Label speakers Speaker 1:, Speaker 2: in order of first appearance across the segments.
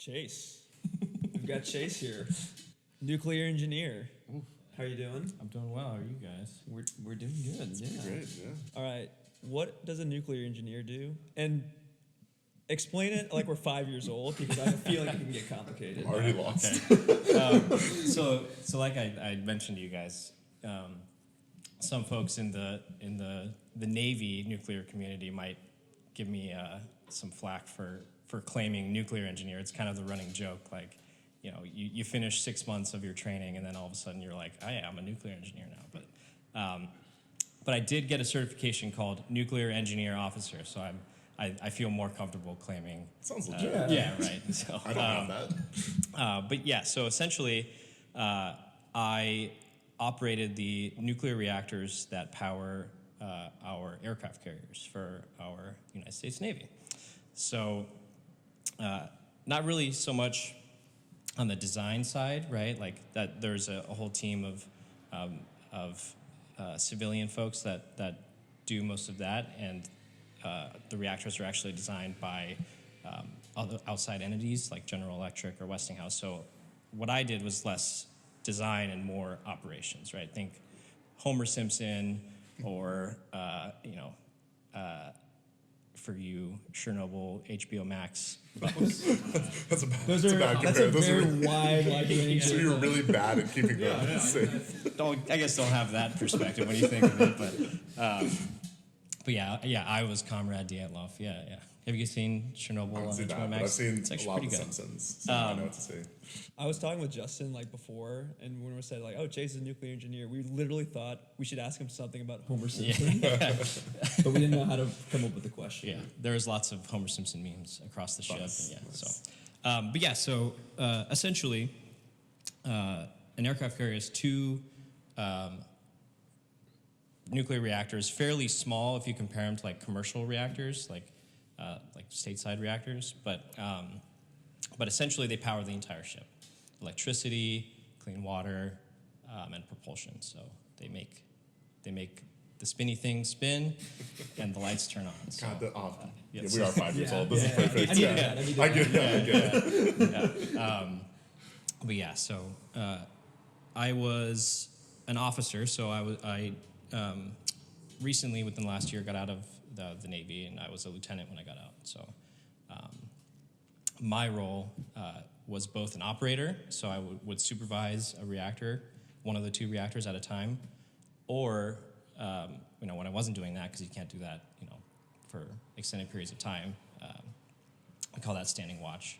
Speaker 1: Chase. We've got Chase here, nuclear engineer.
Speaker 2: Ooh.
Speaker 1: How are you doing?
Speaker 2: I'm doing well. How are you guys?
Speaker 1: We're doing good. Yeah.
Speaker 3: Great, yeah.
Speaker 1: All right. What does a nuclear engineer do? And explain it like we're 5 years old, because I feel like it can get complicated.
Speaker 3: Already lost.
Speaker 2: Okay. So like I mentioned to you guys, some folks in the Navy nuclear community might give me some flack for claiming nuclear engineer. It's kind of the running joke, like, you know, you finish 6 months of your training and then all of a sudden you're like, I'm a nuclear engineer now. But I did get a certification called nuclear engineer officer, so I feel more comfortable claiming.
Speaker 3: Sounds legit.
Speaker 2: Yeah, right. So
Speaker 3: I don't have that.
Speaker 2: but yeah, so essentially, I operated the nuclear reactors that power our aircraft carriers for our United States Navy. So not really so much on the design side, right? Like that, there's a whole team of civilian folks that do most of that, and the reactors are actually designed by other outside entities like General Electric or Westinghouse. So what I did was less design and more operations, right? Think Homer Simpson or, for you, Chernobyl, HBO Max.
Speaker 3: That's a bad
Speaker 1: That's a
Speaker 3: comparison.
Speaker 1: very wide range.
Speaker 3: So you're really bad at keeping that safe.
Speaker 2: I guess don't have that perspective when you think of it, but yeah, I was Comrade Dyatlov. Yeah. Have you guys seen Chernobyl
Speaker 3: I haven't
Speaker 2: on
Speaker 3: seen
Speaker 2: HBO
Speaker 3: that, but
Speaker 2: Max?
Speaker 3: I've seen
Speaker 2: It's actually
Speaker 3: a lot
Speaker 2: pretty
Speaker 3: of The
Speaker 2: good.
Speaker 3: Simpsons, so I know what to say.
Speaker 1: I was talking with Justin like before, and when we said like, "Oh, Chase is a nuclear engineer," we literally thought we should ask him something about Homer Simpson, but we didn't know how to come up with the question.
Speaker 2: Yeah, there's lots of Homer Simpson memes across the ship.
Speaker 3: Nice,
Speaker 2: Yeah,
Speaker 3: nice.
Speaker 2: so essentially, an aircraft carrier has two nuclear reactors, fairly small if you compare them to like commercial reactors, like stateside reactors, but essentially they power the entire ship: electricity, clean water, and propulsion. So they make the spinny thing spin, and the lights turn on. So,
Speaker 3: God,
Speaker 2: yes.
Speaker 3: we are 5 years old. This
Speaker 1: Yeah.
Speaker 3: is perfect.
Speaker 1: I need that.
Speaker 3: I get that.
Speaker 2: But yeah, so I was an officer. So I recently, within the last year, got out of the Navy, and I was a lieutenant when I got out. So my role was both an operator, so I would supervise a reactor, one of the two reactors at a time, or when I wasn't doing that, because you can't do that, for extended periods of time, I call that standing watch.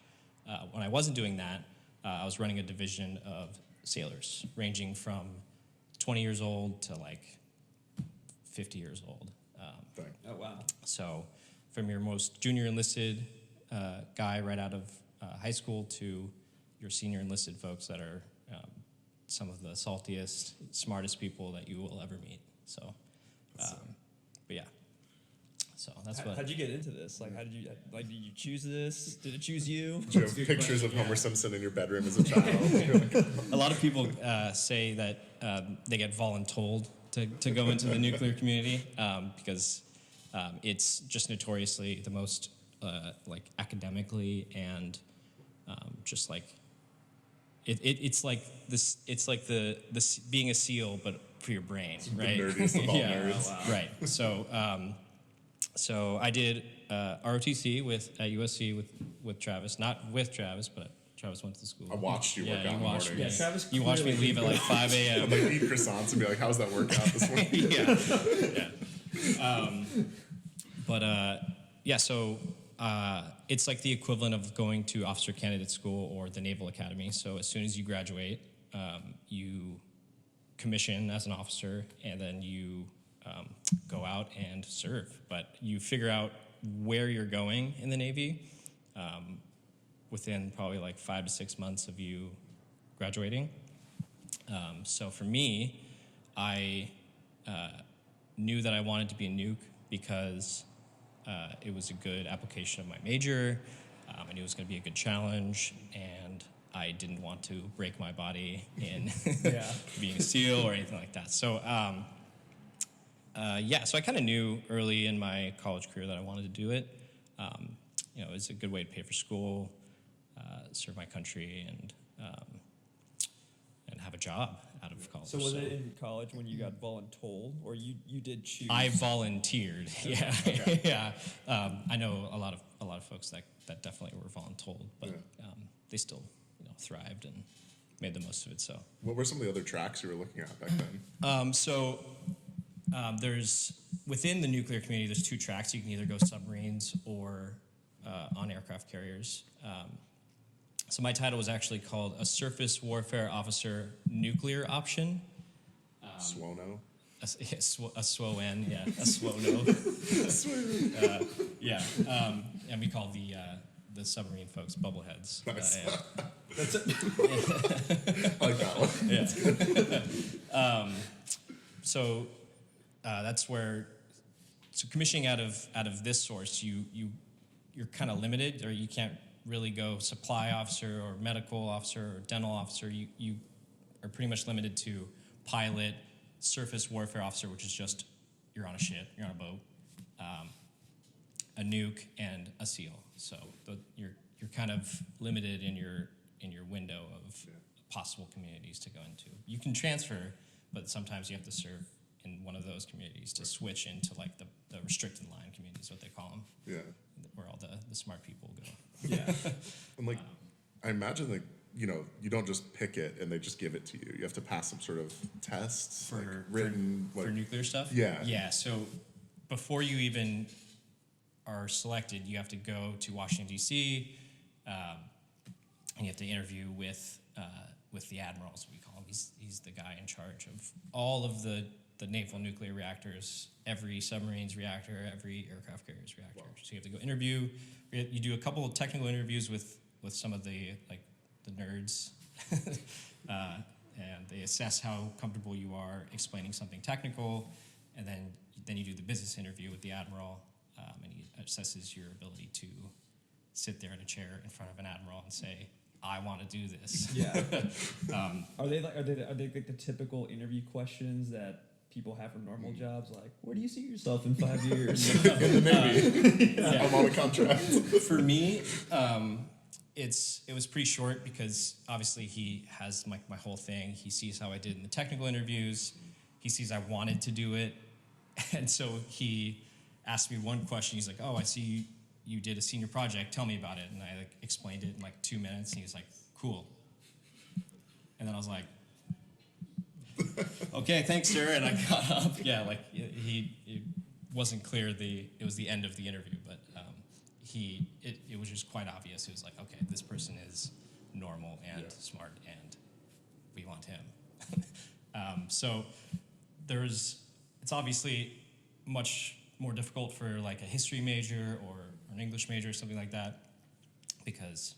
Speaker 2: When I wasn't doing that, I was running a division of sailors, ranging from 20 years old to like 50 years old.
Speaker 1: Oh wow.
Speaker 2: So from your most junior enlisted guy right out of high school to your senior enlisted folks that are some of the saltiest, smartest people that you will ever meet. So, but yeah. So that's what.
Speaker 1: How'd you get into this? Like, did you choose this? Did it choose you?
Speaker 3: Do you have pictures of Homer Simpson in your bedroom as a child?
Speaker 2: A lot of people say that they get voluntold to go into the nuclear community because it's just notoriously the most like academically and just like it's like this. It's like this being a SEAL, but for your brain, right?
Speaker 3: The nerdiest of all nerds.
Speaker 2: Oh, wow. Right. So I did ROTC at USC with Travis, not with Travis, but Travis went to the school.
Speaker 3: I watched you work out in the
Speaker 2: watched
Speaker 3: morning.
Speaker 2: me.
Speaker 1: Yeah, Travis
Speaker 2: You watched me leave at like 5 a.m.
Speaker 3: I'd like eat croissants and be like, how's that work out this morning? So it's like the equivalent of going to officer candidate school or the Naval Academy. So as soon as you graduate, you commission as an officer, and then you go out and serve. But you figure out where you're going in the Navy within probably like 5 to 6 months of you graduating. So for me, I knew that I wanted to be a nuke because it was a good application of my major. I knew it was going to be a good challenge, and I didn't want to break my body in being a SEAL or anything like that. So, so I kind of knew early in my college career that I wanted to do it. It's a good way to pay for school. serve my country and have a job out of college.
Speaker 1: So was it in college when you got voluntold, or you did choose?
Speaker 3: I volunteered. Yeah,
Speaker 4: Okay.
Speaker 3: yeah. I know a lot of folks that definitely were voluntold, but they still thrived and made the most of it. So
Speaker 4: What were some of the other tracks you were looking at back then?
Speaker 3: there's within the nuclear community, there's two tracks. You can either go submarines or on aircraft carriers. So my title was actually called a Surface Warfare Officer Nuclear Option.
Speaker 4: SWONO.
Speaker 3: A SWON, yeah, a SWONO. Yeah, and we call the submarine folks bubbleheads.
Speaker 4: Nice.
Speaker 1: That's it.
Speaker 4: I like that one.
Speaker 3: Yeah. So that's where. So commissioning out of this source, you're kind of limited, or you can't really go supply officer or medical officer or dental officer. You are pretty much limited to pilot, surface warfare officer, which is just you're on a ship, you're on a boat, a nuke, and a SEAL. So you're kind of limited in your window of possible communities to go into. You can transfer, but sometimes you have to serve in one of those communities to switch into like the restricted line communities, what they call them,
Speaker 4: Yeah.
Speaker 3: where all the smart people go.
Speaker 1: Yeah.
Speaker 4: And like, I imagine like, you don't just pick it and they just give it to you. You have to pass some sort of tests, like written.
Speaker 3: For nuclear stuff?
Speaker 4: Yeah.
Speaker 3: Yeah, so before you even are selected, you have to go to Washington, D.C., and you have to interview with the admiral, as we call him. He's the guy in charge of all of the naval nuclear reactors, every submarine's reactor, every aircraft carrier's reactor. Wow. So you have to go interview. You do a couple of technical interviews with some of the nerds, and they assess how comfortable you are explaining something technical, and then you do the business interview with the admiral, and he assesses your ability to sit there in a chair in front of an admiral and say, I want to do this.
Speaker 1: Yeah. Are they like the typical interview questions that people have for normal jobs? Like, where do you see yourself in 5 years?
Speaker 4: In the Navy. I'm on a contract.
Speaker 3: For me, it was pretty short because obviously he has my whole thing. He sees how I did in the technical interviews. He sees I wanted to do it. And so he asked me one question. He's like, oh, I see you did a senior project. Tell me about it. And I explained it in 2 minutes. And he was like, cool. And then I was like, okay, thanks, sir. And I got up. Yeah, it wasn't clear it was the end of the interview, but it was just quite obvious. It was like, okay, this person is normal and smart, and we want him. So it's obviously much more difficult for like a history major or an English major or something like that, because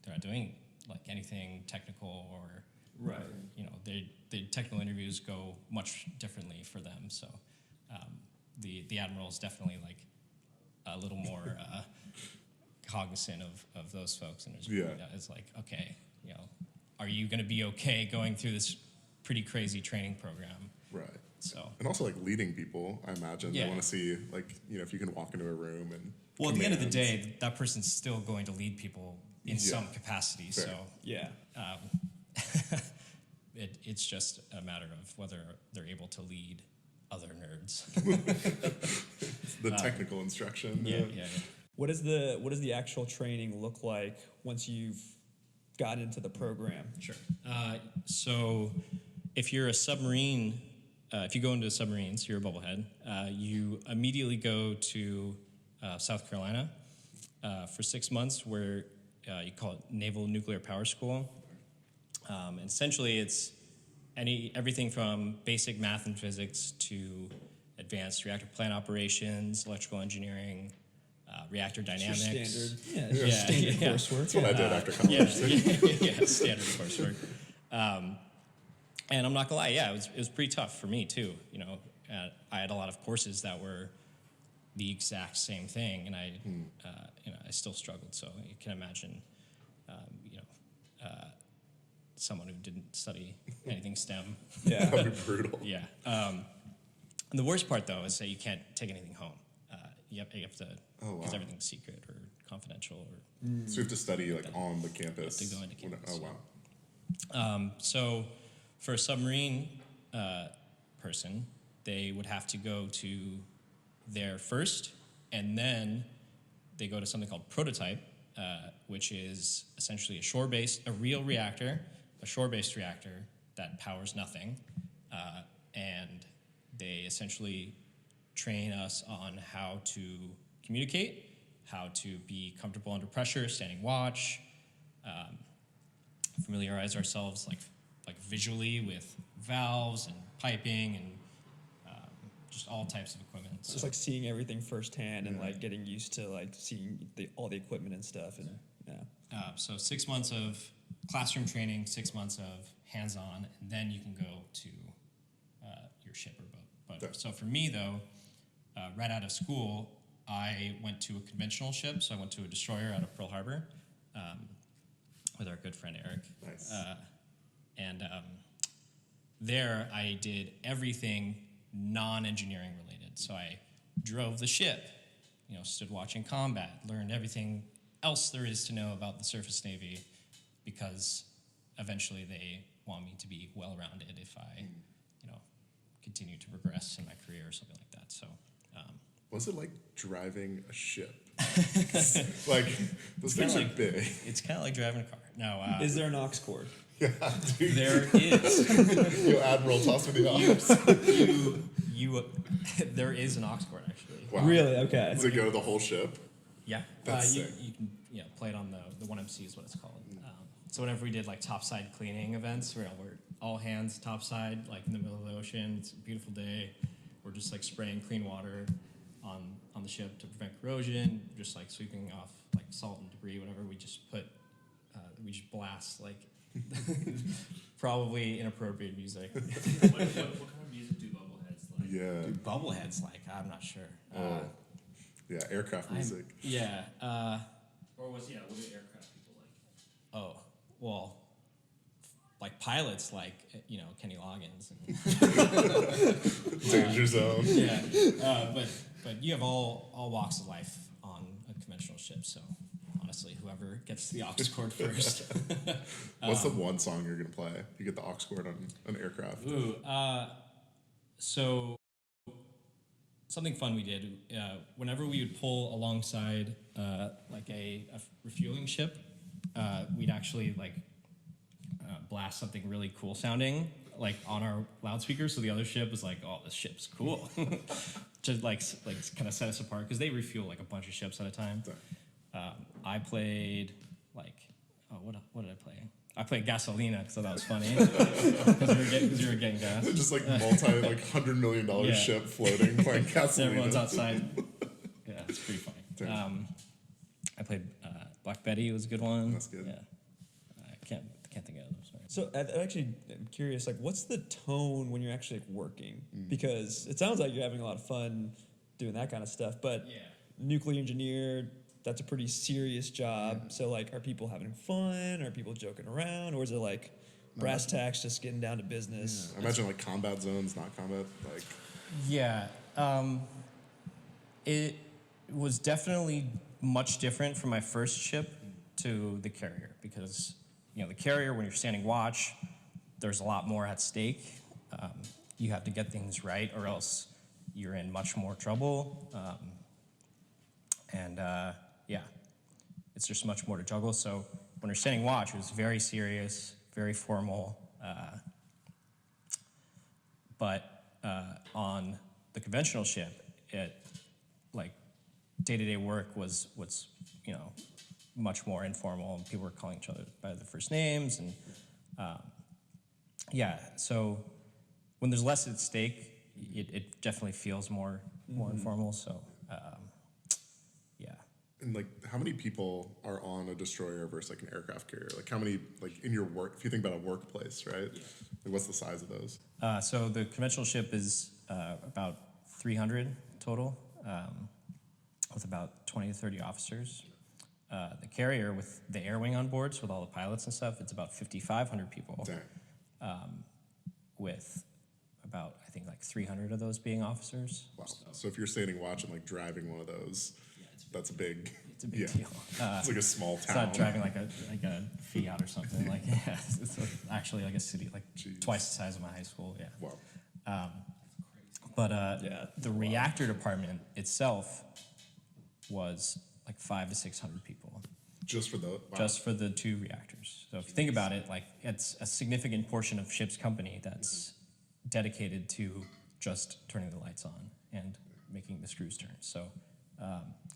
Speaker 3: they're not doing like anything technical, or
Speaker 1: Right.
Speaker 3: The technical interviews go much differently for them. So the admiral is definitely like a little more cognizant of those folks, and it's like, okay, are you going to be okay going through this pretty crazy training program?
Speaker 4: Right.
Speaker 3: So
Speaker 4: And also like leading people, I imagine.
Speaker 3: Yeah.
Speaker 4: They want to see like, if you can walk into a room and
Speaker 3: well, at the end of the day, that person's still going to lead people in some capacity.
Speaker 4: Fair.
Speaker 3: So
Speaker 1: Yeah.
Speaker 3: It's just a matter of whether they're able to lead other nerds.
Speaker 4: the technical instruction.
Speaker 3: Yeah.
Speaker 1: What does the actual training look like once you've got into the program?
Speaker 3: Sure. So if you're a submarine, if you go into submarines, you're a bubblehead, you immediately go to South Carolina for 6 months, where you call it Naval Nuclear Power School. And essentially, it's everything from basic math and physics to advanced reactor plant operations, electrical engineering, reactor dynamics.
Speaker 1: Standard
Speaker 3: Yeah.
Speaker 1: coursework.
Speaker 4: That's what I did after college.
Speaker 3: Standard coursework. And I'm not gonna lie, it was pretty tough for me too. I had a lot of courses that were the exact same thing, and I still struggled. So you can imagine, someone who didn't study anything STEM.
Speaker 1: Yeah.
Speaker 4: That'd be brutal.
Speaker 3: Yeah. And the worst part though is that you can't take anything home. You have to, because everything's secret or
Speaker 2: confidential or
Speaker 4: So you have to study like on the campus.
Speaker 2: to go into campus,
Speaker 4: Oh wow.
Speaker 2: so for a submarine person, they would have to go to there first, and then they go to something called prototype, which is essentially a real reactor, a shore-based reactor that powers nothing, and they essentially train us on how to communicate, how to be comfortable under pressure, standing watch, familiarize ourselves like visually with valves and piping and just all types of equipment.
Speaker 1: It's just like seeing everything firsthand and like getting used to like seeing all the equipment and stuff. And
Speaker 2: So 6 months of classroom training, 6 months of hands-on, and then you can go to your ship or boat. But so for me though, right out of school, I went to a conventional ship. So I went to a destroyer out of Pearl Harbor with our good friend Eric.
Speaker 4: Nice.
Speaker 2: And there I did everything non-engineering related. So I drove the ship, stood watching combat, learned everything else there is to know about the surface navy, because eventually they want me to be well-rounded if I, continue to progress in my career or something like that. So.
Speaker 4: What's it like driving a ship? Like those things are big.
Speaker 2: It's kind of like driving a car. No.
Speaker 1: is there an aux cord?
Speaker 4: Yeah, dude.
Speaker 2: There is.
Speaker 4: Yo, Admiral, toss me the aux.
Speaker 2: There is an aux cord actually.
Speaker 4: Wow.
Speaker 1: Really? Okay.
Speaker 4: Does it go to the whole ship?
Speaker 2: Yeah.
Speaker 4: That's
Speaker 2: you
Speaker 4: sick.
Speaker 2: can play it on the 1MC is what it's called. So whenever we did like topside cleaning events, we're all hands topside, like in the middle of the ocean. It's a beautiful day. We're just like spraying clean water on the ship to prevent corrosion, just like sweeping off like salt and debris, whatever. We just blast like probably inappropriate music.
Speaker 3: What kind of music do bubbleheads like?
Speaker 4: Yeah.
Speaker 2: Bubbleheads, like I'm not sure.
Speaker 4: Yeah, aircraft music.
Speaker 2: Yeah.
Speaker 3: What do aircraft people like?
Speaker 2: Oh, well, like pilots, like Kenny Loggins. And,
Speaker 4: Danger zone.
Speaker 2: yeah, but you have all walks of life on a conventional ship. So honestly, whoever gets the aux cord first.
Speaker 4: What's the one song you're gonna play? You get the aux cord on an aircraft.
Speaker 2: Ooh, so something fun we did. Whenever we would pull alongside like a refueling ship, we'd actually like blast something really cool sounding like on our loudspeakers, so the other ship was like, "Oh, this ship's cool," to like kind of set us apart because they refuel like a bunch of ships at a time. I played like, what did I play? I played Gasolina because I thought that was funny because we were getting gas.
Speaker 4: Just like $100 million ship floating playing Castlevania.
Speaker 2: Everyone's outside. Yeah, it's pretty funny. I played Black Betty. Was a good one.
Speaker 4: That's good.
Speaker 2: Yeah, I can't think of others. Sorry.
Speaker 1: So I actually am curious, like, what's the tone when you're actually like, working? Because it sounds like you're having a lot of fun doing that kind of stuff, but nuclear engineer, that's a pretty serious job. So, like, are people having fun? Are people joking around? Or is it, like, brass tacks just getting down to business?
Speaker 4: I imagine, like, combat zones, not combat, like...
Speaker 2: Yeah. It was definitely much different from my first ship to the carrier because, the carrier, when you're standing watch, there's a lot more at stake. You have to get things right or else you're in much more trouble. It's just much more to juggle. So when you're standing watch, it was very serious, very formal. But on the conventional ship, it like day-to-day work was much more informal, and people were calling each other by their first names, and so when there's less at stake, it definitely feels more informal. So
Speaker 4: And like, how many people are on a destroyer versus like an aircraft carrier? Like, how many like in your work? If you think about a workplace, right? Yeah. Like, what's the size of those?
Speaker 2: So the conventional ship is about 300 total, with about 20 to 30 officers. The carrier with the air wing on board, so with all the pilots and stuff, it's about 5,500 people.
Speaker 4: Dang.
Speaker 2: With about, I think, like 300 of those being officers.
Speaker 4: Wow. So if you're standing watch and like driving one of those, that's big.
Speaker 2: it's a big
Speaker 4: Yeah.
Speaker 2: deal.
Speaker 4: It's like a small
Speaker 2: It's
Speaker 4: town.
Speaker 2: not driving like a Fiat or something. Like, yeah, it's actually like a city, like
Speaker 4: Jeez.
Speaker 2: twice the size of my high school. Yeah.
Speaker 4: Wow.
Speaker 2: But
Speaker 1: Yeah.
Speaker 2: the reactor department itself was like 500 to 600 people
Speaker 4: Just for the wow.
Speaker 2: just for the 2 reactors. So if you think about it, like it's a significant portion of ship's company that's dedicated to just turning the lights on and making the screws turn. So,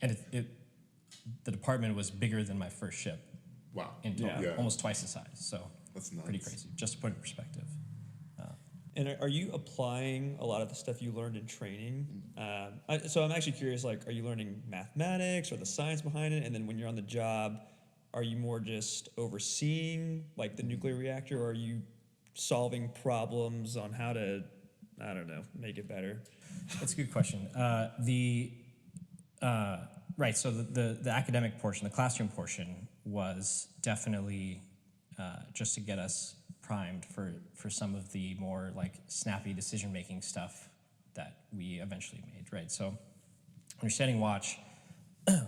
Speaker 2: and the department was bigger than my first ship
Speaker 4: Wow.
Speaker 2: in total,
Speaker 4: Yeah.
Speaker 2: almost twice the size. So
Speaker 4: That's
Speaker 2: pretty
Speaker 4: nuts.
Speaker 2: crazy. Just to put it in perspective.
Speaker 1: And are you applying a lot of the stuff you learned in training? So I'm actually curious, like, are you learning mathematics or the science behind it? And then when you're on the job, are you more just overseeing, like, the nuclear reactor, or are you solving problems on how to, I don't know, make it better?
Speaker 2: That's a good question. Right, so the academic portion, the classroom portion, was definitely just to get us primed for some of the more like snappy decision-making stuff that we eventually made, right? So when you're standing watch in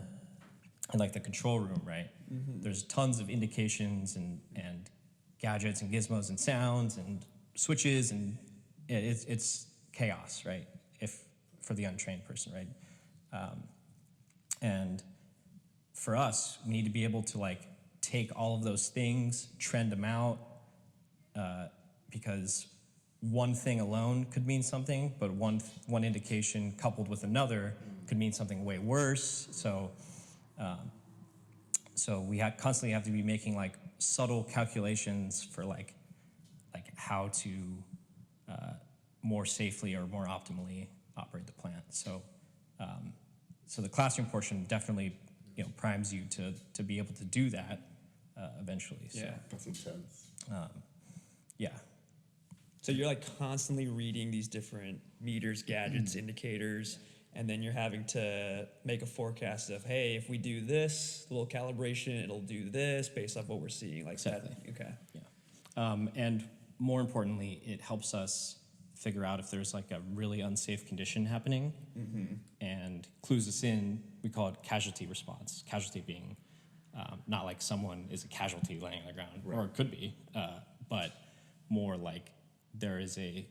Speaker 2: like the control room, right, there's tons of indications and gadgets and gizmos and sounds and switches, and it's chaos, right, if for the untrained person, right? And for us, we need to be able to like take all of those things, trend them out, because one thing alone could mean something, but one indication coupled with another could mean something way worse. So, so we constantly have to be making like subtle calculations for like how to more safely or more optimally operate the plant. So, so the classroom portion definitely, primes you to be able to do that eventually. So,
Speaker 1: Yeah.
Speaker 4: That's intense.
Speaker 2: yeah.
Speaker 1: So you're like constantly reading these different meters, gadgets, indicators, and then you're having to make a forecast of, hey, if we do this little calibration, it'll do this based off what we're seeing. Like
Speaker 2: Exactly.
Speaker 1: that. Okay.
Speaker 2: Yeah. And more importantly, it helps us figure out if there's like a really unsafe condition happening and clues us in. We call it casualty response. Casualty being not like someone is a casualty laying on the ground, or it could be, but more like there is a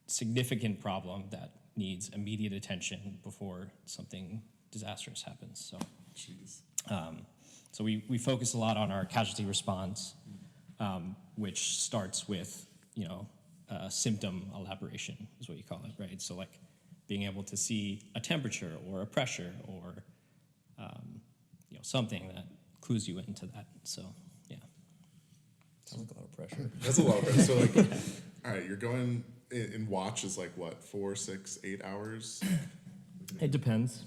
Speaker 2: significant problem that needs immediate attention before something disastrous happens. So,
Speaker 4: Jeez.
Speaker 2: so we focus a lot on our casualty response, which starts with, symptom elaboration is what you call it, right? So like being able to see a temperature or a pressure or, something that clues you into that. So, yeah.
Speaker 1: Sounds like a lot of pressure.
Speaker 4: That's a lot of pressure. So like, all right, you're going in watch is like what, 4, 6, 8 hours?
Speaker 2: It depends.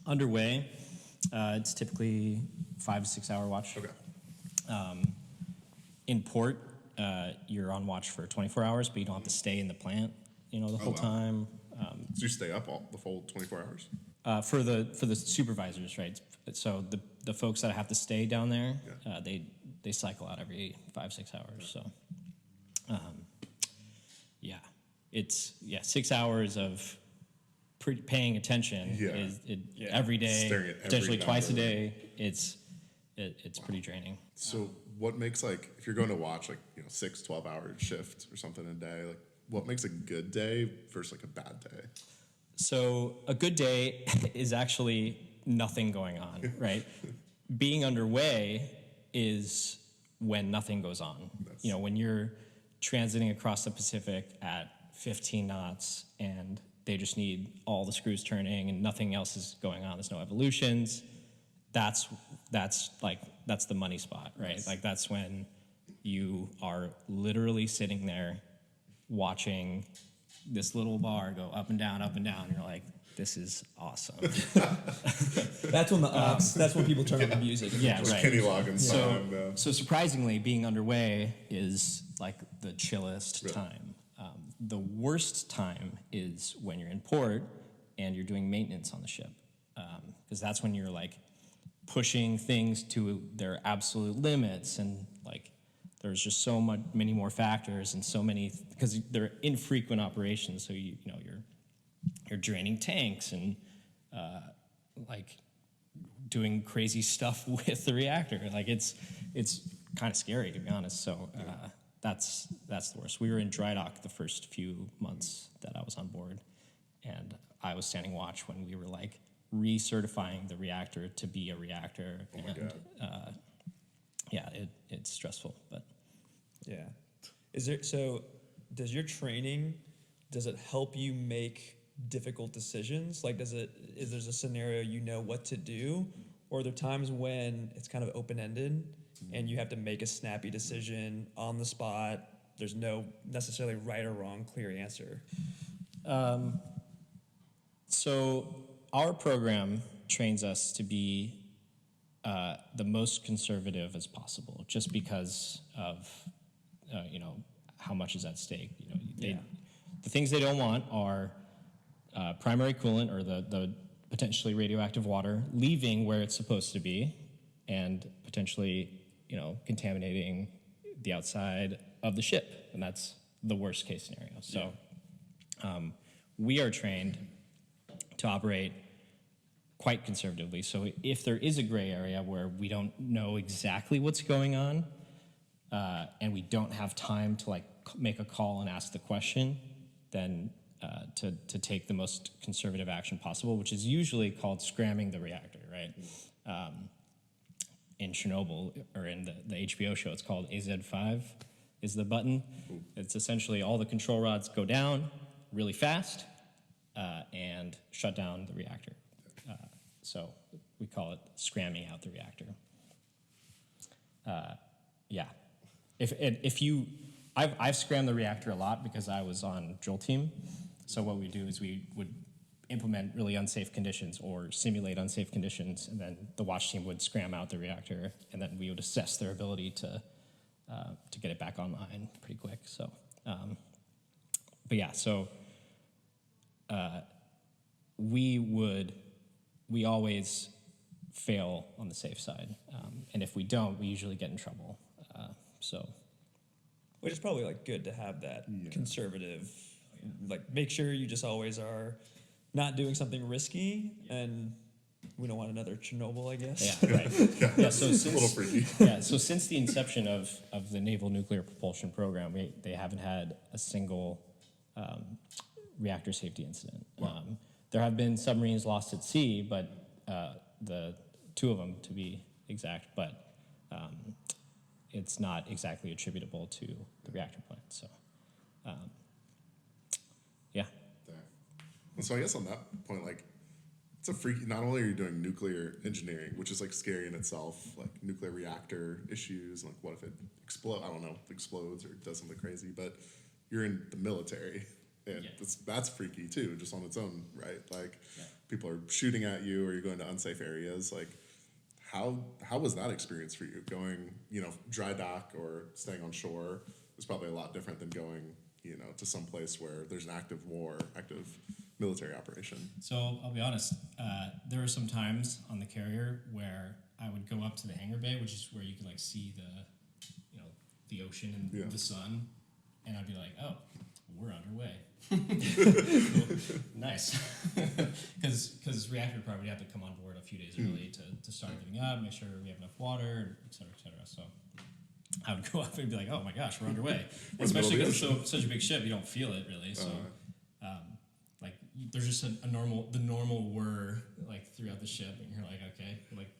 Speaker 2: Underway, it's typically 5 to 6 hour watch.
Speaker 4: Okay.
Speaker 2: In port, you're on watch for 24 hours, but you don't have to stay in the plant, the whole
Speaker 4: wow.
Speaker 2: time.
Speaker 4: So you stay up the full 24 hours?
Speaker 2: For the supervisors, right? So the folks that have to stay down there, they cycle out every 5-6 hours. So, it's 6 hours of paying attention every day,
Speaker 4: Staring at every
Speaker 2: potentially twice a
Speaker 4: number.
Speaker 2: day. It's pretty draining.
Speaker 4: So what makes like, if you're going to watch like, 6, 12 hour shift or something a day, like what makes a good day versus like a bad day?
Speaker 2: So a good day is actually nothing going on, right? Being underway is when nothing goes on. When you're transiting across the Pacific at 15 knots and they just need all the screws turning and nothing else is going on. There's no evolutions. That's the money spot, right?
Speaker 4: Nice.
Speaker 2: Like that's when you are literally sitting there watching this little bar go up and down, and you're like, this is awesome.
Speaker 1: That's when that's when people turn on the music.
Speaker 2: Yeah,
Speaker 4: Just
Speaker 2: right.
Speaker 4: Kenny Loggins song.
Speaker 2: So surprisingly, being underway is like the chillest
Speaker 4: Really?
Speaker 2: time. The worst time is when you're in port and you're doing maintenance on the ship, because that's when you're like pushing things to their absolute limits, and like there's just many more factors and so many, because they're infrequent operations. So you're draining tanks and like doing crazy stuff with the reactor. Like it's kind of scary, to be honest. So that's the worst. We were in dry dock the first few months that I was on board, and I was standing watch when we were like recertifying the reactor to be a reactor.
Speaker 4: Oh my God.
Speaker 2: Yeah, it's stressful, but
Speaker 1: Yeah. Does your training, does it help you make difficult decisions? Like, is there a scenario you know what to do? Or are there times when it's kind of open-ended and you have to make a snappy decision on the spot? There's no necessarily right or wrong clear answer.
Speaker 2: So our program trains us to be the most conservative as possible, just because of how much is at stake. The things they don't want are primary coolant or the potentially radioactive water leaving where it's supposed to be, and potentially contaminating the outside of the ship, and that's the worst case scenario. So we are trained to operate quite conservatively. So if there is a gray area where we don't know exactly what's going on, and we don't have time to like make a call and ask the question, then to take the most conservative action possible, which is usually called scramming the reactor, right? In Chernobyl, or in the HBO show, it's called AZ5 is the button. It's essentially all the control rods go down really fast and shut down the reactor. So we call it scramming out the reactor. Yeah. I've scrammed the reactor a lot because I was on drill team. So what we do is we would implement really unsafe conditions or simulate unsafe conditions, and then the watch team would scram out the reactor, and then we would assess their ability to get it back online pretty quick. So, but yeah, so we always fail on the safe side, and if we don't, we usually get in trouble.
Speaker 1: Which is probably like good to have that conservative, like make sure you just always are not doing something risky, and we don't want another Chernobyl, I guess.
Speaker 2: Yeah, right. Yeah, so
Speaker 4: It's a little freaky.
Speaker 2: so since the inception of the Naval Nuclear Propulsion Program, they haven't had a single reactor safety incident.
Speaker 4: Wow.
Speaker 2: There have been submarines lost at sea, but the two of them to be exact, but it's not exactly attributable to the reactor plant. So, yeah.
Speaker 4: And so I guess on that point, like, it's a freaky. Not only are you doing nuclear engineering, which is like scary in itself, like nuclear reactor issues, like what if it explodes or does something crazy, but you're in the military, and that's freaky too, just on its own, right? Like, people are shooting at you, or you're going to unsafe areas. Like, how was that experience for you? Going, dry dock or staying on shore is probably a lot different than going, to some place where there's an active military operation.
Speaker 3: So I'll be honest, there were some times on the carrier where I would go up to the hangar bay, which is where you could like see the ocean and the sun, and I'd be like, oh, we're underway. Cool. Nice. Because reactor department, we have to come on board a few days early to start getting up, make sure we have enough water, et cetera, et cetera. So I would go up and be like, oh my gosh, we're underway. Especially because it's such a big ship, you don't feel it really. So like there's just the normal whir like throughout the ship, and you're like, okay, like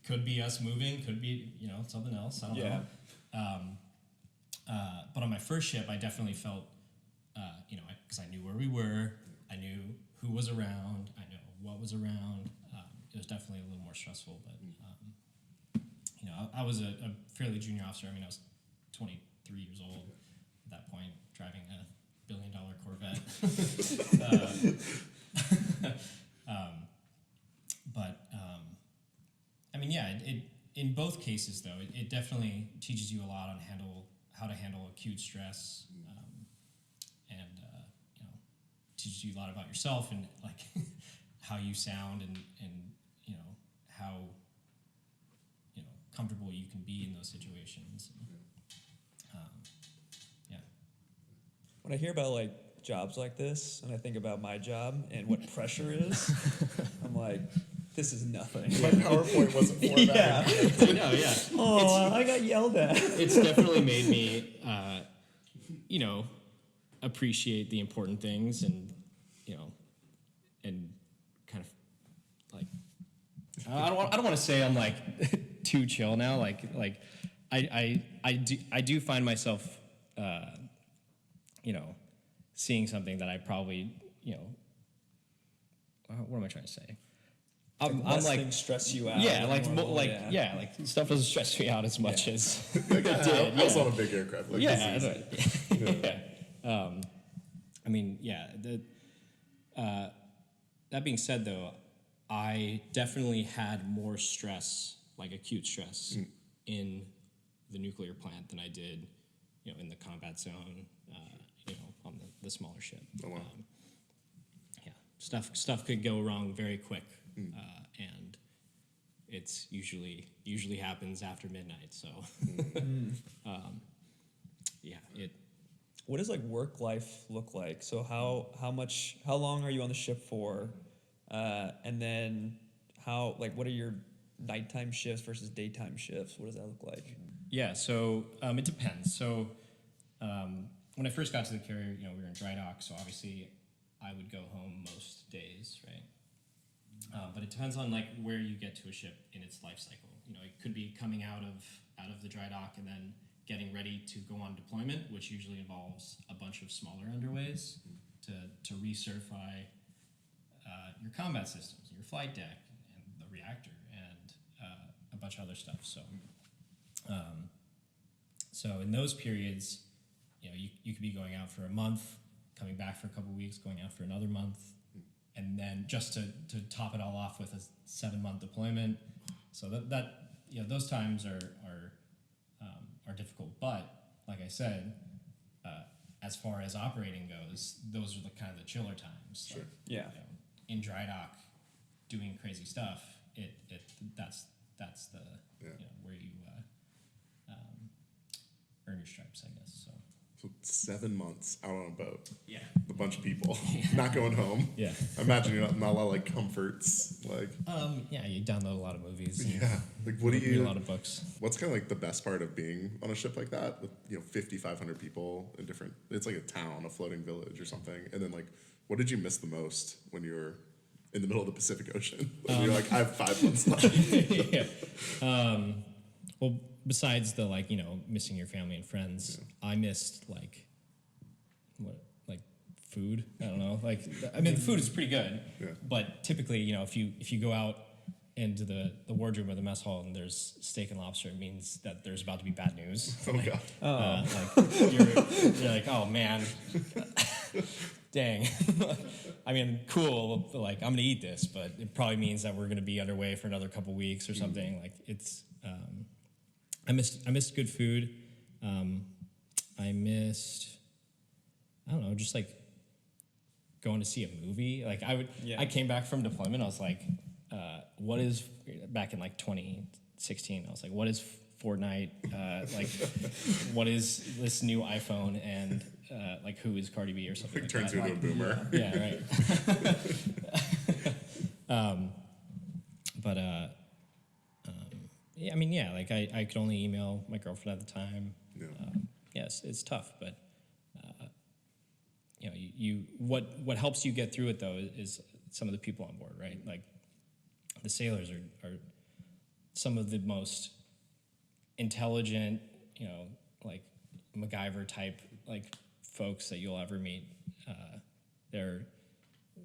Speaker 3: could be us moving, could be something else. I don't know. But on my first ship, I definitely felt because I knew where we were, I knew who was around, I knew what was around. It was definitely a little more stressful, but I was a fairly junior officer. I mean, I was 23 years old at that point, driving a $1 billion Corvette. I mean, yeah, it in both cases though, it definitely teaches you a lot on how to handle acute stress, and teaches you a lot about yourself and like how you sound and how comfortable you can be in those situations.
Speaker 1: When I hear about like jobs like this, and I think about my job and what pressure is, I'm like, this is nothing.
Speaker 4: My PowerPoint wasn't formatted.
Speaker 1: Yeah.
Speaker 3: I know, yeah.
Speaker 1: Oh, I got yelled at.
Speaker 3: It's definitely made me, appreciate the important things and, and kind of like, I don't want to say I'm like too chill now. Like I do find myself, seeing something that I probably, what am I trying to say? I'm like
Speaker 1: things stress you out.
Speaker 3: yeah, like
Speaker 1: normal,
Speaker 3: like stuff doesn't stress me out as much as it did.
Speaker 4: I was on a big aircraft. Like,
Speaker 3: Yeah,
Speaker 4: this is-
Speaker 3: that being said, though, I definitely had more stress, like acute stress, in the nuclear plant than I did, in the combat zone, on the smaller ship.
Speaker 4: Oh, wow.
Speaker 3: Stuff could go wrong very quick, and it's usually happens after midnight. So, it.
Speaker 1: What does like work life look like? So how long are you on the ship for? And then what are your nighttime shifts versus daytime shifts? What does that look like?
Speaker 3: Yeah, so it depends. So when I first got to the carrier, we were in dry dock, so obviously I would go home most days, right? But it depends on like where you get to a ship in its life cycle. It could be coming out of the dry dock and then getting ready to go on deployment, which usually involves a bunch of smaller underways to recertify your combat systems, your flight deck, and the reactor, and a bunch of other stuff. So in those periods, you could be going out for a month, coming back for a couple of weeks, going out for another month, and then just to top it all off with a 7-month deployment. So that those times are difficult. But like I said, as far as operating goes, those are the kind of the chiller times.
Speaker 4: Sure.
Speaker 3: Like,
Speaker 1: Yeah.
Speaker 3: In dry dock, doing crazy stuff. That's the where you earn your stripes, I guess.
Speaker 4: So 7 months out on a boat.
Speaker 3: Yeah.
Speaker 4: A bunch of people. Not going home.
Speaker 3: Yeah.
Speaker 4: I imagine you're not a lot of like comforts. Like
Speaker 3: You download a lot of movies. And
Speaker 4: yeah. Like what do
Speaker 3: read
Speaker 4: you
Speaker 3: a lot of books.
Speaker 4: What's kind of like the best part of being on a ship like that with 5,500 people in different? It's like a town, a floating village or something. And then like, what did you miss the most when you were in the middle of the Pacific Ocean? You're like, I have 5 months left.
Speaker 3: Yeah. Well, besides the missing your family and friends, I missed food. I don't know. The food is pretty good.
Speaker 4: Yeah.
Speaker 3: But typically, if you go out into the wardroom or the mess hall and there's steak and lobster, it means that there's about to be bad news.
Speaker 4: Oh god.
Speaker 3: You're like, oh man, dang. Cool. I'm gonna eat this, but it probably means that we're gonna be underway for another couple weeks or something. It's. I missed good food. I missed. I don't know, just going to see a movie. I came back from deployment. I was like, what is back in 2016? I was like, what is Fortnite? What is this new iPhone? And who is Cardi B or something?
Speaker 4: Turns you into a boomer.
Speaker 3: Yeah, right. I could only email my girlfriend at the time.
Speaker 4: Yeah.
Speaker 3: Yes, it's tough, but what helps you get through it though is some of the people on board, right? Like the sailors are some of the most intelligent, MacGyver type folks that you'll ever meet.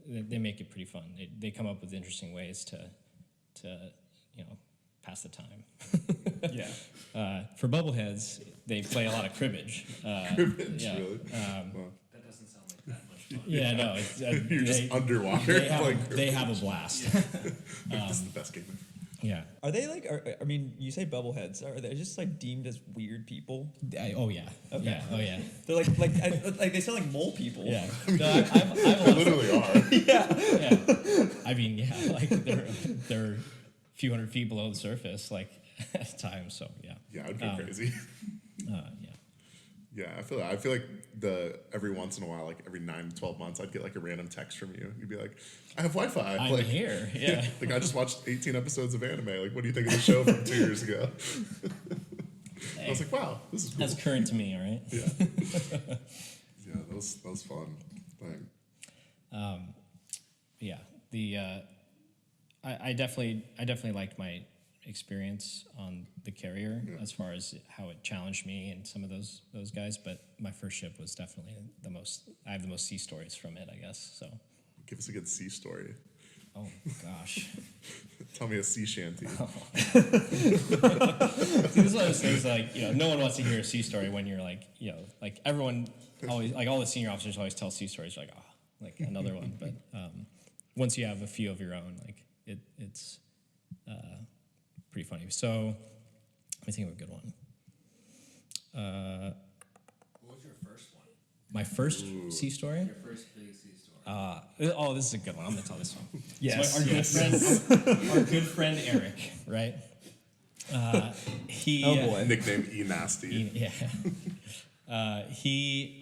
Speaker 3: They make it pretty fun. They come up with interesting ways to pass the time.
Speaker 1: Yeah.
Speaker 3: For bubbleheads, they play a lot of cribbage.
Speaker 4: Cribbage,
Speaker 3: yeah.
Speaker 4: really? Wow.
Speaker 2: That doesn't sound like that much fun.
Speaker 3: Yeah, no.
Speaker 4: You're just underwater.
Speaker 3: They have a blast.
Speaker 4: This is the best game ever.
Speaker 3: Yeah.
Speaker 1: Are they you say bubbleheads? Are they just deemed as weird people?
Speaker 3: Oh yeah.
Speaker 1: Okay.
Speaker 3: Yeah. Oh yeah.
Speaker 1: They're they sound like mole people.
Speaker 3: Yeah. No, I have a lot
Speaker 4: They
Speaker 3: of
Speaker 4: literally are.
Speaker 3: Yeah. They're a few hundred feet below the surface, at times. So yeah.
Speaker 4: Yeah, I'd go crazy.
Speaker 3: Yeah.
Speaker 4: Yeah, I feel like every once in a while, like every 9 to 12 months, I'd get like a random text from you. You'd be like, I have Wi-Fi.
Speaker 2: I'm
Speaker 4: like,
Speaker 2: here. Yeah.
Speaker 4: like I just watched 18 episodes of anime. Like, what do you think of the show from 2 years ago? I was like, wow, this is cool.
Speaker 2: That's current to me, all right?
Speaker 4: Yeah. Yeah, that was fun. Thing.
Speaker 2: Yeah. I definitely liked my experience on the carrier as far as how it challenged me and some of those guys, but my first ship was definitely I have the most sea stories from it, I guess. So
Speaker 4: Give us a good sea story.
Speaker 2: oh gosh.
Speaker 4: Tell me a sea shanty.
Speaker 2: See, this is one of those things like, no one wants to hear a sea story when you're like, like everyone always, like all the senior officers always tell sea stories, like, oh, like another one. But once you have a few of your own, like it's pretty funny. So let me think of a good one.
Speaker 3: What was your first one?
Speaker 2: My first sea story?
Speaker 3: Your first big sea story.
Speaker 2: This is a good one. I'm going to tell this one.
Speaker 1: Yes.
Speaker 2: So our good friend Eric, right? He.
Speaker 1: Oh boy.
Speaker 4: Nickname E Nasty.
Speaker 2: Yeah.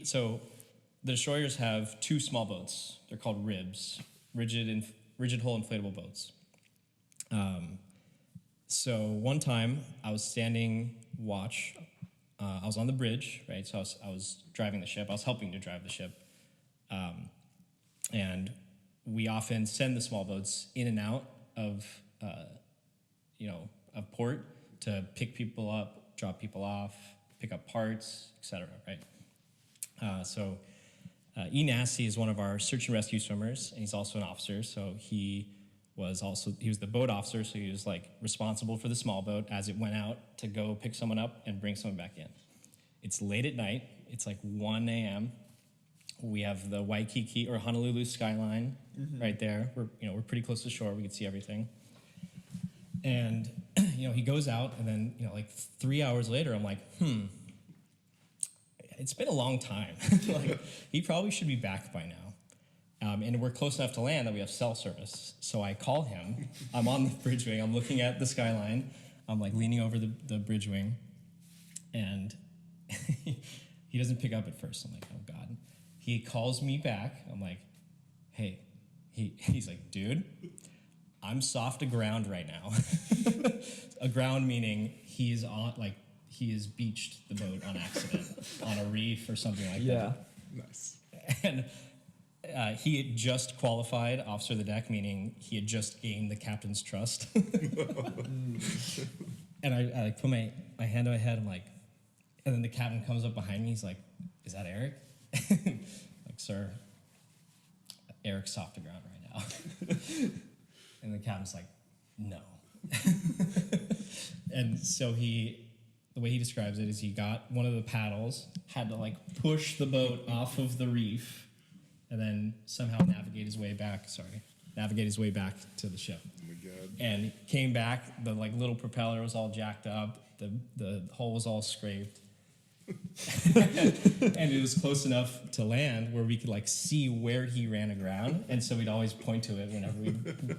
Speaker 2: So the destroyers have 2 small boats. They're called ribs, rigid hull inflatable boats. So one time I was standing watch. I was on the bridge, right? So I was driving the ship. I was helping to drive the ship. And we often send the small boats in and out of, of port to pick people up, drop people off, pick up parts, etc. Right? So E. Nasty is one of our search and rescue swimmers, and he's also an officer. So he was the boat officer, so he was like responsible for the small boat as it went out to go pick someone up and bring someone back in. It's late at night. It's like 1 a.m. We have the Waikiki or Honolulu skyline right there. We're pretty close to shore. We can see everything. And he goes out, and then like 3 hours later, I'm like, it's been a long time. Like he probably should be back by now. And we're close enough to land that we have cell service. So I call him. I'm on the bridge wing. I'm looking at the skyline. I'm like leaning over the bridge wing, and he doesn't pick up at first. I'm like, oh God. He calls me back. I'm like, hey. He's like, dude, I'm soft aground right now. Aground meaning he has beached the boat on accident on a reef or something like that.
Speaker 4: Nice.
Speaker 2: And he had just qualified officer of the deck, meaning he had just gained the captain's trust. And I put my hand on my head. I'm like, and then the captain comes up behind me. He's like, is that Eric? Like, sir, Eric's soft aground right now. And the captain's like, no. And so the way he describes it is he got one of the paddles, had to like push the boat off of the reef, and then somehow navigate his way back to the ship.
Speaker 4: Oh my God.
Speaker 2: And came back, the like little propeller was all jacked up, the hull was all scraped. And it was close enough to land where we could like see where he ran aground, and so we'd always point to it whenever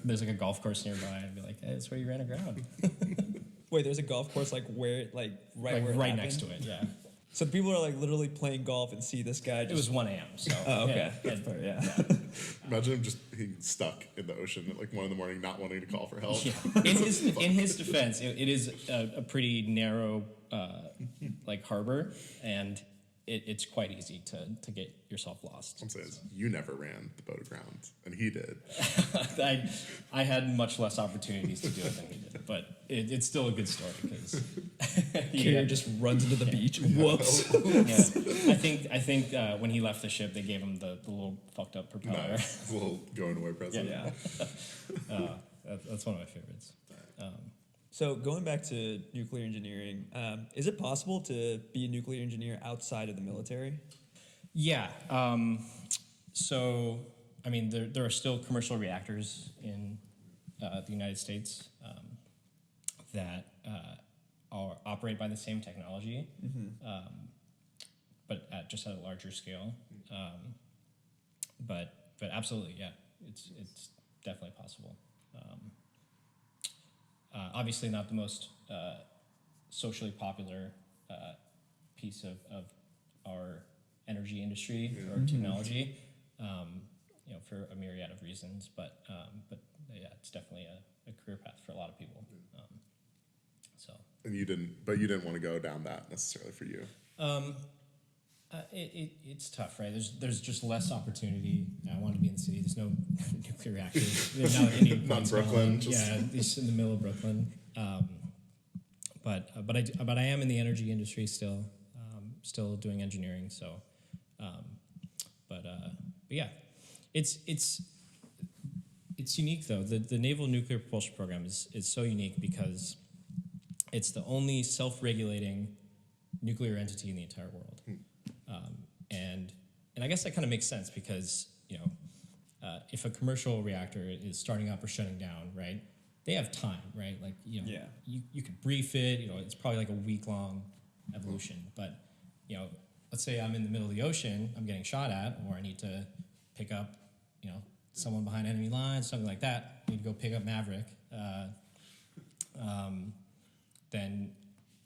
Speaker 2: there's like a golf course nearby, and be like, hey, that's where you ran aground.
Speaker 1: Wait, there's a golf course like where, like where it
Speaker 2: right
Speaker 1: happened?
Speaker 2: next to it, yeah.
Speaker 1: So the people are like literally playing golf and see this guy.
Speaker 2: It was 1 a.m. So
Speaker 1: Oh, okay.
Speaker 2: yeah.
Speaker 4: Imagine him just being stuck in the ocean at like 1 a.m, not wanting to call for help.
Speaker 2: Yeah. In his defense, it is a pretty narrow like harbor, and it's quite easy to get yourself lost.
Speaker 4: I'm saying you never ran the boat aground, and he did.
Speaker 2: I had much less opportunities to do it than he did, but it's still a good story because
Speaker 1: Carrier just runs into the beach. Whoops.
Speaker 2: Yeah. I think when he left the ship, they gave him the little fucked up propeller.
Speaker 4: Nice. A little going away present.
Speaker 2: Yeah. That's one of my favorites.
Speaker 1: So going back to nuclear engineering, is it possible to be a nuclear engineer outside of the military?
Speaker 2: Yeah. So, I mean, there are still commercial reactors in the United States that are operate by the same technology, but just at a larger scale. But absolutely, yeah, it's definitely possible. Obviously, not the most socially popular piece of our energy industry or technology, for a myriad of reasons. But yeah, it's definitely a career path for a lot of people.
Speaker 4: And you didn't want to go down that necessarily for you.
Speaker 2: It's tough, right? There's just less opportunity. I want to be in the city. There's no nuclear reactors. There's not any
Speaker 4: Not Brooklyn.
Speaker 2: it's in the middle of Brooklyn. But I am in the energy industry still, still doing engineering. So, but yeah, it's unique though. The Naval Nuclear Propulsion Program is so unique because it's the only self-regulating nuclear entity in the entire world. And I guess that kind of makes sense because, if a commercial reactor is starting up or shutting down, right, they have time, right? Like, you could brief it, it's probably like a week-long evolution. But, let's say I'm in the middle of the ocean, I'm getting shot at, or I need to pick up, someone behind enemy lines, something like that. I need to go pick up Maverick.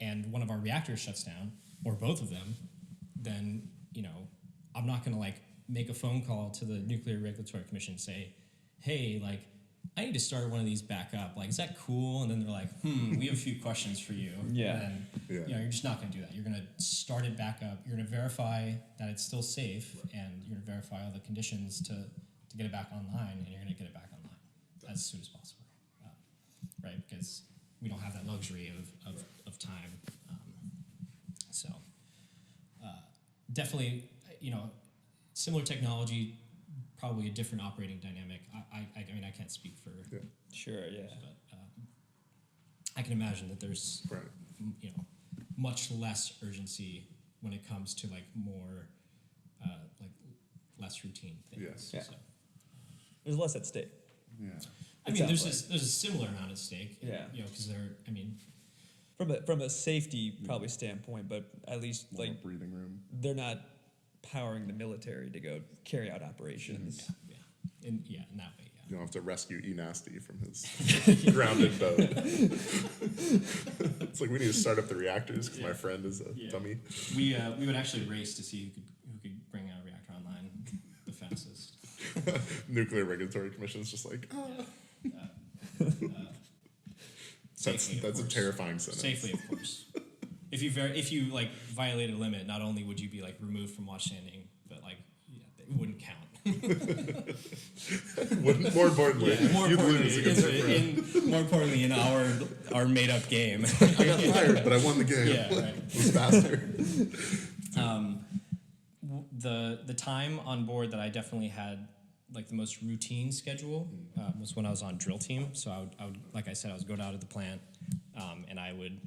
Speaker 2: And one of our reactors shuts down, or both of them, then, I'm not going to make a phone call to the Nuclear Regulatory Commission and say, hey, I need to start one of these back up. Is that cool? And then they're like, we have a few questions for you.
Speaker 1: Yeah.
Speaker 2: And then, you're just not going to do that. You're going to start it back up. You're going to verify that it's still safe, and you're going to verify all the conditions to get it back online, and you're going to get it back online as soon as possible, right? Because we don't have that luxury of time. So definitely, similar technology, probably a different operating dynamic. I mean, I can't speak for...
Speaker 4: Yeah.
Speaker 1: Sure, yeah.
Speaker 2: But I can imagine that there's, much less urgency when it comes to more, less routine things.
Speaker 1: Yeah.
Speaker 2: So.
Speaker 1: There's less at stake.
Speaker 4: Yeah.
Speaker 2: I mean, there's a similar amount at stake.
Speaker 1: Yeah.
Speaker 2: Because
Speaker 1: From a safety probably standpoint, but at least
Speaker 4: More breathing room.
Speaker 1: they're not powering the military to go carry out operations.
Speaker 2: In that way, yeah.
Speaker 4: You don't have to rescue E Nasty from his grounded boat. It's we need to start up the reactors because my friend is a dummy.
Speaker 2: We would actually race to see who could bring a reactor online the fastest.
Speaker 4: Nuclear Regulatory Commission is just that's a terrifying sentence.
Speaker 2: Safely, of course. If you violated a limit, not only would you be like removed from watchstanding, but it wouldn't count.
Speaker 4: More importantly, you'd lose against your friend.
Speaker 2: More importantly, in our made up game.
Speaker 4: I got fired, but I won the game.
Speaker 2: Yeah, right.
Speaker 4: It was faster.
Speaker 2: The time on board that I definitely had the most routine schedule was when I was on drill team. So I would like I said, I would go down to the plant, and I would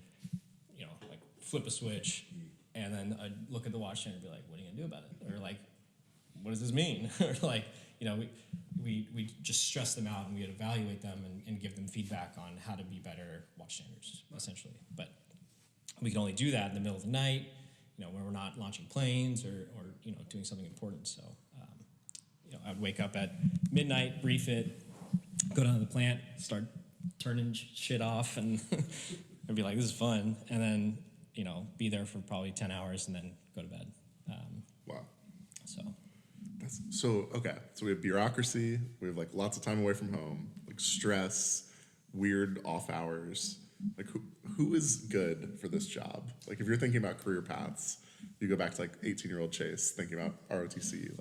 Speaker 2: flip a switch, and then I'd look at the watchstand and be like, what are you gonna do about it? Or what does this mean? Or we just stress them out, and we'd evaluate them and give them feedback on how to be better watchstanders, essentially. But we can only do that in the middle of the night, when we're not launching planes or doing something important. So I'd wake up at midnight, brief it, go down to the plant, start turning shit off, and I'd be like, this is fun. And then, be there for probably 10 hours and then go to bed.
Speaker 4: Wow.
Speaker 2: So
Speaker 4: Okay. So we have bureaucracy. We have lots of time away from home, stress, weird off hours. Who is good for this job? If you're thinking about career paths, you go back to 18-year-old Chase thinking about ROTC.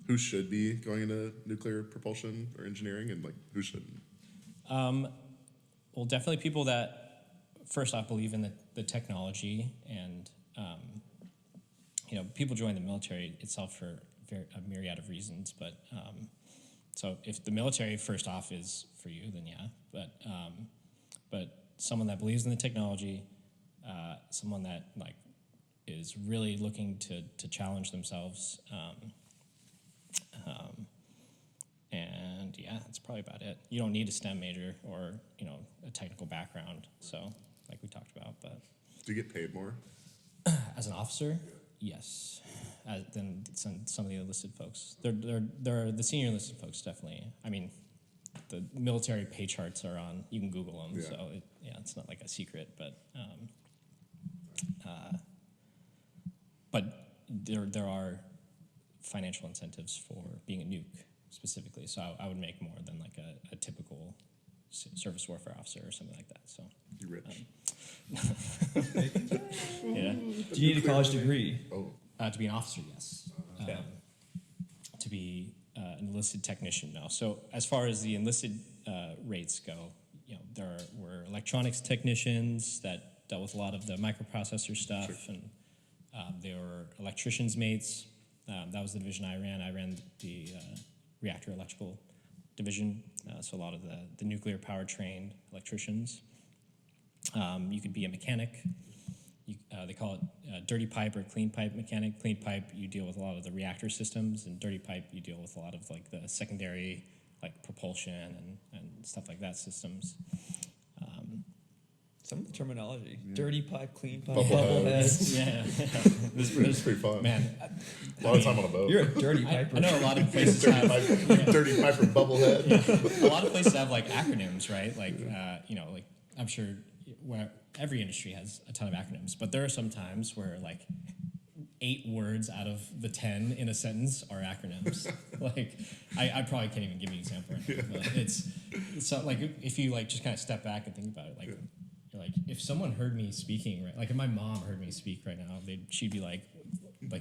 Speaker 4: Who should be going into nuclear propulsion or engineering, and who shouldn't?
Speaker 2: Well, definitely people that first off believe in the technology, and people join the military itself for a myriad of reasons. But so if the military first off is for you, then yeah. But someone that believes in the technology, someone that is really looking to challenge themselves. And yeah, that's probably about it. You don't need a STEM major or a technical background. So like we talked about, but
Speaker 4: do you get paid more
Speaker 2: as an officer? Yes, than some of the enlisted folks. They're the senior enlisted folks definitely. I mean, the military pay charts are on. You can Google them.
Speaker 4: Yeah.
Speaker 2: So it's not a secret, but
Speaker 3: there are financial incentives for being a nuke specifically. So I would make more than like a typical service warfare officer or something like that. So
Speaker 4: You rich?
Speaker 3: yeah,
Speaker 1: Do you need a college degree?
Speaker 4: Oh,
Speaker 3: to be an officer, yes.
Speaker 1: Okay.
Speaker 3: To be an enlisted technician, no. So as far as the enlisted rates go, there were electronics technicians that dealt with a lot of the microprocessor stuff,
Speaker 4: Sure.
Speaker 3: and there were electricians' mates. That was the division I ran. I ran the reactor electrical division, so a lot of the nuclear power trained electricians. You could be a mechanic. They call it dirty pipe or clean pipe mechanic. Clean pipe, you deal with a lot of the reactor systems, and dirty pipe, you deal with a lot of like the secondary, like propulsion and stuff like that systems.
Speaker 1: Some of the terminology: dirty pipe, clean pipe,
Speaker 4: Bubble
Speaker 1: bubble
Speaker 4: heads.
Speaker 1: heads.
Speaker 3: Yeah,
Speaker 4: it's pretty fun.
Speaker 3: man.
Speaker 4: A lot of time on a boat.
Speaker 1: You're a dirty piper.
Speaker 3: I know a lot of places
Speaker 4: dirty,
Speaker 3: have
Speaker 4: pipe, dirty piper bubblehead.
Speaker 3: a lot of places have like acronyms, right? Like like I'm sure where every industry has a ton of acronyms, but there are some times where like 8 words out of the 10 in a sentence are acronyms. Like I probably can't even give you an example right now, but it's so like if you like just kind of step back and think about it, like you're like, if someone heard me speaking, right, like if my mom heard me speak right now, she'd be like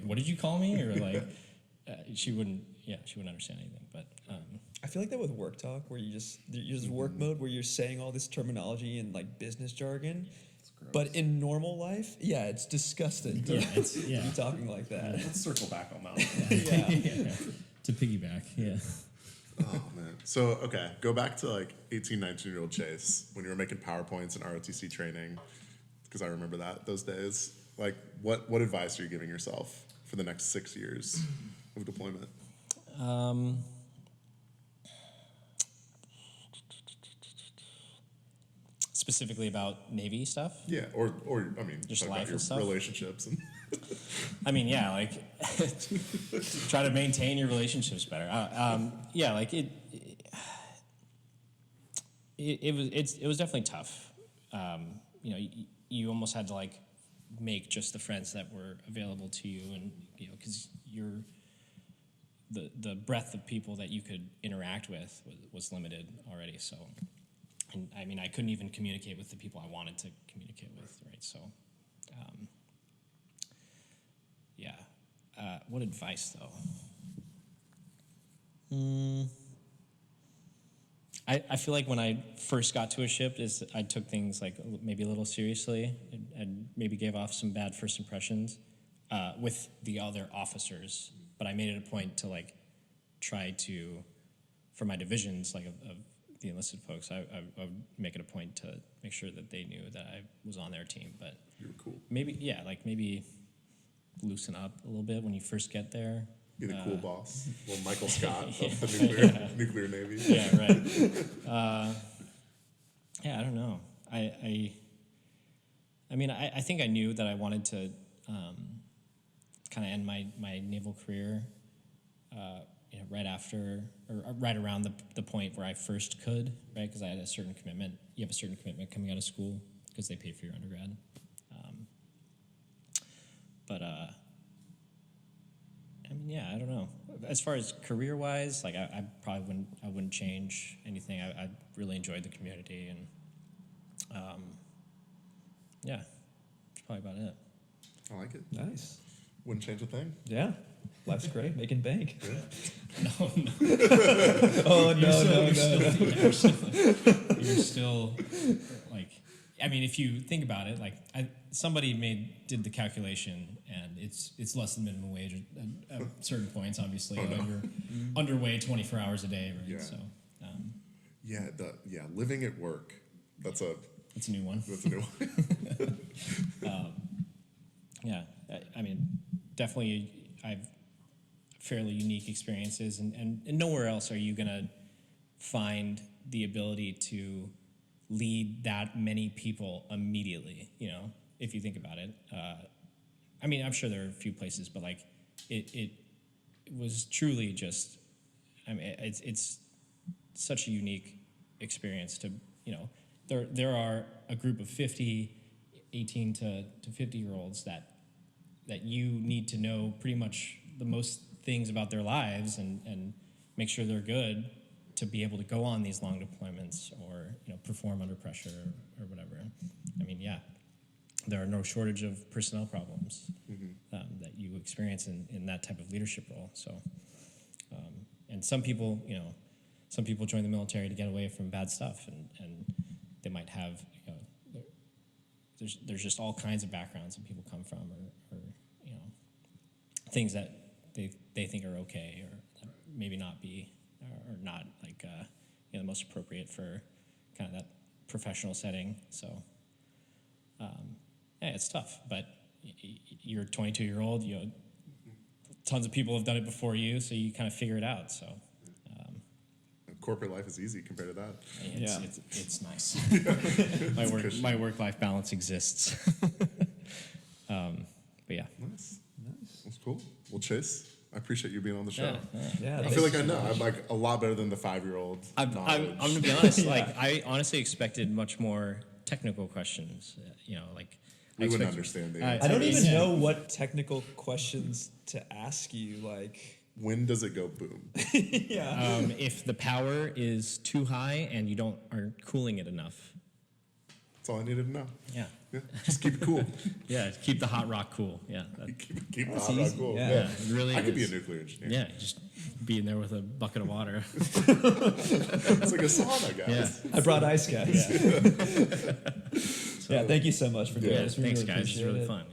Speaker 3: what did you call me, or like she wouldn't understand anything. But
Speaker 1: I feel like that with work talk, where you're just work mode, where you're saying all this terminology and like business jargon. But in normal life, yeah, it's disgusting to be talking like that.
Speaker 2: Let's circle back on that.
Speaker 1: Yeah.
Speaker 3: to piggyback, yeah.
Speaker 4: Oh man. So okay, go back to like 18, 19-year-old Chase when you were making PowerPoints and ROTC training, because I remember those days. Like, what advice are you giving yourself for the next 6 years of deployment?
Speaker 3: Specifically about Navy stuff.
Speaker 4: Yeah, or I mean,
Speaker 3: Just
Speaker 4: talk
Speaker 3: life
Speaker 4: about your
Speaker 3: and stuff?
Speaker 4: relationships and
Speaker 3: I mean, yeah, like try to maintain your relationships better. Yeah, like it was definitely tough. You almost had to like make just the friends that were available to you, and because the breadth of people that you could interact with was limited already. So, and I mean, I couldn't even communicate with the people I wanted to communicate with, right? So. What advice, though? I feel like when I first got to a ship, I took things like maybe a little seriously and maybe gave off some bad first impressions with the other officers. But I made it a point to like try to, for my divisions, like of the enlisted folks, I would make it a point to make sure that they knew that I was on their team. But
Speaker 4: you were cool.
Speaker 3: Maybe loosen up a little bit when you first get there.
Speaker 4: Be the cool boss. Well, Michael Scott of the nuclear Navy.
Speaker 3: Yeah, right. I don't know. I mean, I think I knew that I wanted to kind of end my naval career right after, or right around the point where I first could, right? Because I had a certain commitment. You have a certain commitment coming out of school because they pay for your undergrad. But I mean, yeah, I don't know. As far as career-wise, like I probably wouldn't change anything. I really enjoyed the community, and yeah, that's probably about it.
Speaker 4: I like it.
Speaker 1: Nice.
Speaker 4: Wouldn't change a thing.
Speaker 1: Yeah. Life's great. Making bank.
Speaker 4: Yeah.
Speaker 3: No.
Speaker 1: Oh, no.
Speaker 3: You're still like, I mean, if you think about it, like somebody did the calculation, and it's less than minimum wage at certain points. Obviously, you're underway 24 hours a day, right?
Speaker 4: Yeah.
Speaker 3: So,
Speaker 4: living at work. That's a
Speaker 3: new one.
Speaker 4: That's a new one.
Speaker 3: Yeah, I mean, definitely, I've fairly unique experiences, and nowhere else are you gonna find the ability to lead that many people immediately, if you think about it. I mean, I'm sure there are a few places, but like it was truly just, I mean, it's such a unique experience to, there are a group of 18 to 50-year-olds that
Speaker 2: that you need to know pretty much the most things about their lives and make sure they're good to be able to go on these long deployments or perform under pressure or whatever. I mean, yeah, there are no shortage of personnel problems that you experience in that type of leadership role. So, and some people join the military to get away from bad stuff, and they might have, there's just all kinds of backgrounds that people come from, or things that they think are okay or maybe not be, or not like the most appropriate for kind of that professional setting. So, yeah, it's tough, but you're a 22-year-old, tons of people have done it before you, so you kind of figure it out. So
Speaker 4: corporate life is easy compared to that.
Speaker 2: It's nice. My work-life balance exists. But yeah.
Speaker 4: Nice. That's cool. Well, Chase, I appreciate you being on the show.
Speaker 1: Yeah,
Speaker 4: I feel like I know. I'm like a lot better than the 5-year-old.
Speaker 2: I'm gonna be honest. Like I honestly expected much more technical questions. Like
Speaker 4: we wouldn't understand the
Speaker 1: I don't even know what technical questions to ask you. Like,
Speaker 4: when does it go boom?
Speaker 1: yeah.
Speaker 2: If the power is too high and you aren't cooling it enough.
Speaker 4: That's all I needed to know.
Speaker 2: Yeah.
Speaker 4: Just keep it cool.
Speaker 2: Yeah, keep the hot rock cool. Yeah.
Speaker 4: Keep the hot rod cool.
Speaker 1: Yeah.
Speaker 2: It really
Speaker 4: I could be a
Speaker 2: is.
Speaker 4: nuclear engineer.
Speaker 2: Yeah, just be in there with a bucket of water.
Speaker 4: It's like a sauna, guys.
Speaker 1: I brought ice, guys. Yeah, thank you so much for doing this. We
Speaker 2: Thanks,
Speaker 1: really
Speaker 2: guys. It's
Speaker 1: appreciate
Speaker 2: really
Speaker 1: it.
Speaker 2: fun.